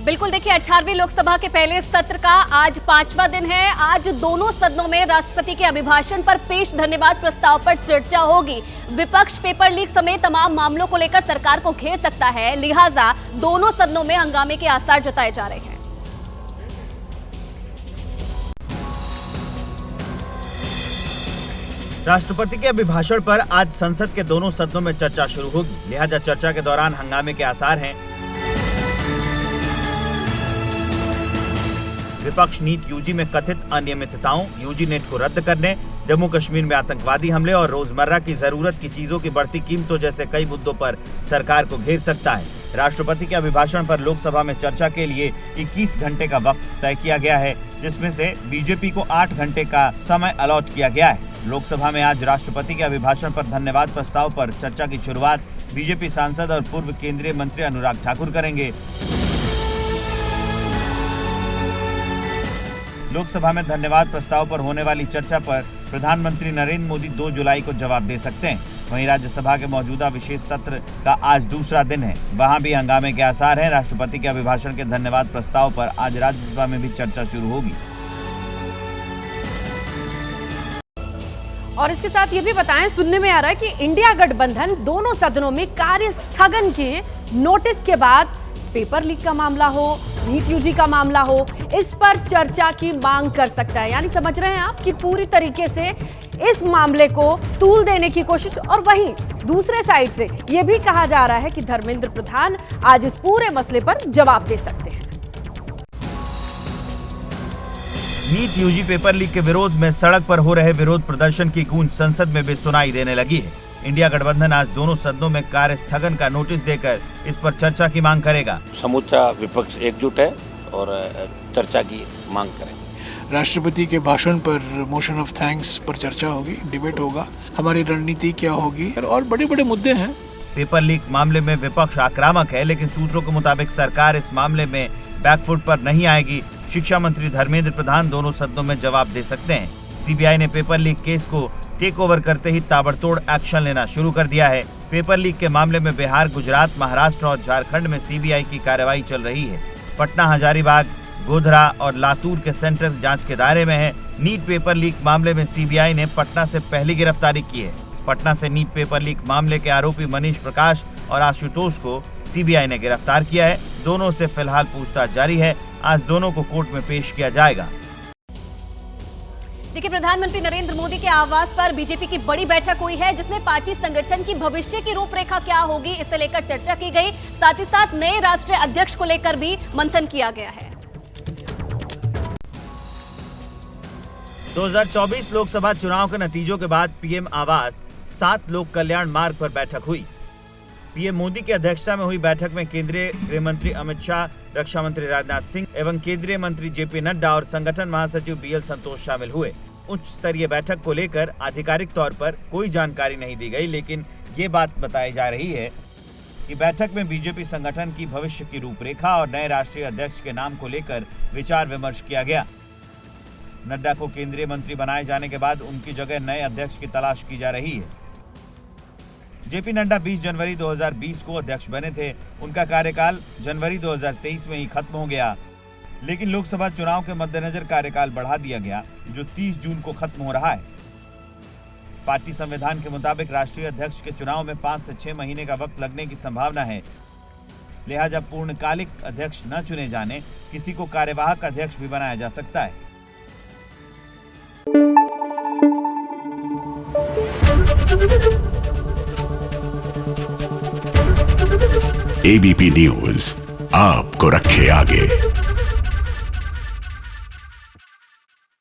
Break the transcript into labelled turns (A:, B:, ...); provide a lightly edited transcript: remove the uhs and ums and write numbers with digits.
A: बिल्कुल, देखिए 18वीं लोकसभा के पहले सत्र का आज 5वां दिन है। आज दोनों सदनों में राष्ट्रपति के अभिभाषण पर पेश धन्यवाद प्रस्ताव पर चर्चा होगी। विपक्ष पेपर लीक समेत तमाम मामलों को लेकर सरकार को घेर सकता है, लिहाजा दोनों सदनों में हंगामे के आसार जताए जा रहे हैं।
B: राष्ट्रपति के अभिभाषण पर आज संसद के दोनों सदनों में चर्चा शुरू होगी, लिहाजा चर्चा के दौरान हंगामे के आसार हैं। विपक्ष नीट यूजी में कथित अनियमितताओं, यूजी नेट को रद्द करने, जम्मू कश्मीर में आतंकवादी हमले और रोजमर्रा की जरूरत की चीजों की बढ़ती कीमतों जैसे कई मुद्दों पर सरकार को घेर सकता है। राष्ट्रपति के अभिभाषण पर लोकसभा में चर्चा के लिए 21 घंटे का वक्त तय किया गया है, जिसमें से बीजेपी को 8 घंटे का समय अलॉट किया गया है। लोकसभा में आज राष्ट्रपति के अभिभाषण पर धन्यवाद प्रस्ताव पर चर्चा की शुरुआत बीजेपी सांसद और पूर्व केंद्रीय मंत्री अनुराग ठाकुर करेंगे। लोकसभा में धन्यवाद प्रस्ताव पर होने वाली चर्चा पर प्रधानमंत्री नरेंद्र मोदी 2 जुलाई को जवाब दे सकते हैं। वहीं राज्यसभा के मौजूदा विशेष सत्र का आज दूसरा दिन है, वहां भी हंगामे के आसार हैं। राष्ट्रपति के अभिभाषण के धन्यवाद प्रस्ताव पर आज राज्यसभा में भी चर्चा शुरू होगी।
C: और इसके साथ ये भी बताएं, सुनने में आ रहा है कि इंडिया गठबंधन दोनों सदनों में कार्य स्थगन के नोटिस के बाद पेपर लीक का मामला हो, नीट यूजी का मामला हो, इस पर चर्चा की मांग कर सकता है। यानी समझ रहे हैं आप कि पूरी तरीके से इस मामले को तूल देने की कोशिश। और वहीं दूसरे साइड से यह भी कहा जा रहा है कि धर्मेंद्र प्रधान आज इस पूरे मसले पर जवाब दे सकते हैं।
B: नीट यूजी पेपर लीक के विरोध में सड़क पर हो रहे विरोध प्रदर्शन की गूंज संसद में भी सुनाई देने लगी है। इंडिया गठबंधन आज दोनों सदनों में कार्य स्थगन का नोटिस देकर इस पर चर्चा की मांग करेगा।
D: समूचा विपक्ष एकजुट है और चर्चा की मांग करेंगे।
E: राष्ट्रपति के भाषण पर मोशन ऑफ थैंक्स पर चर्चा होगी, डिबेट होगा, हमारी रणनीति क्या होगी और बड़े-बड़े मुद्दे हैं।
B: पेपर लीक मामले में विपक्ष आक्रामक है, लेकिन सूत्रों के मुताबिक सरकार इस मामले में बैकफुट पर नहीं आएगी। शिक्षा मंत्री धर्मेंद्र प्रधान दोनों सदनों में जवाब दे सकते हैं। सीबीआई ने पेपर लीक केस को टेक ओवर करते ही ताबड़तोड़ एक्शन लेना शुरू कर दिया है। पेपर लीक के मामले में बिहार, गुजरात, महाराष्ट्र और झारखंड में सीबीआई की कार्रवाई चल रही है। पटना, हजारीबाग, गोधरा और लातूर के सेंटर जांच के दायरे में है। नीट पेपर लीक मामले में सीबीआई ने पटना से पहली गिरफ्तारी की है। पटना से नीट पेपर लीक मामले के आरोपी मनीष प्रकाश और आशुतोष को सीबीआई ने गिरफ्तार किया है। दोनों से फिलहाल पूछताछ जारी है। आज दोनों को कोर्ट में पेश किया जाएगा।
A: देखिए, प्रधानमंत्री नरेंद्र मोदी के आवास पर बीजेपी की बड़ी बैठक हुई है, जिसमें पार्टी संगठन की भविष्य की रूपरेखा क्या होगी, इसे लेकर चर्चा की गई। साथ ही साथ नए राष्ट्रीय अध्यक्ष को लेकर भी मंथन किया गया है।
B: 2024 लोकसभा चुनाव के नतीजों के बाद पीएम आवास 7 लोक कल्याण मार्ग पर बैठक हुई। पीएम मोदी की अध्यक्षता में हुई बैठक में केंद्रीय गृह मंत्री अमित शाह, रक्षा मंत्री राजनाथ सिंह एवं केंद्रीय मंत्री जेपी नड्डा और संगठन महासचिव बीएल संतोष शामिल हुए। उच्च स्तरीय बैठक को लेकर आधिकारिक तौर पर कोई जानकारी नहीं दी गई, लेकिन ये बात बताई जा रही है कि बैठक में बीजेपी संगठन की भविष्य की रूपरेखा और नए राष्ट्रीय अध्यक्ष के नाम को लेकर विचार विमर्श किया गया। नड्डा को केंद्रीय मंत्री बनाए जाने के बाद उनकी जगह नए अध्यक्ष की तलाश की जा रही है। जेपी नड्डा 20 जनवरी 2020 को अध्यक्ष बने थे। उनका कार्यकाल जनवरी 2023 में ही खत्म हो गया, लेकिन लोकसभा चुनाव के मद्देनजर कार्यकाल बढ़ा दिया गया, जो 30 जून को खत्म हो रहा है। पार्टी संविधान के मुताबिक राष्ट्रीय अध्यक्ष के चुनाव में 5 से 6 महीने का वक्त लगने की संभावना है, लिहाजा पूर्णकालिक अध्यक्ष न चुने जाने किसी को कार्यवाहक अध्यक्ष भी बनाया जा सकता है।
F: एबीपी न्यूज आपको रखे आगे।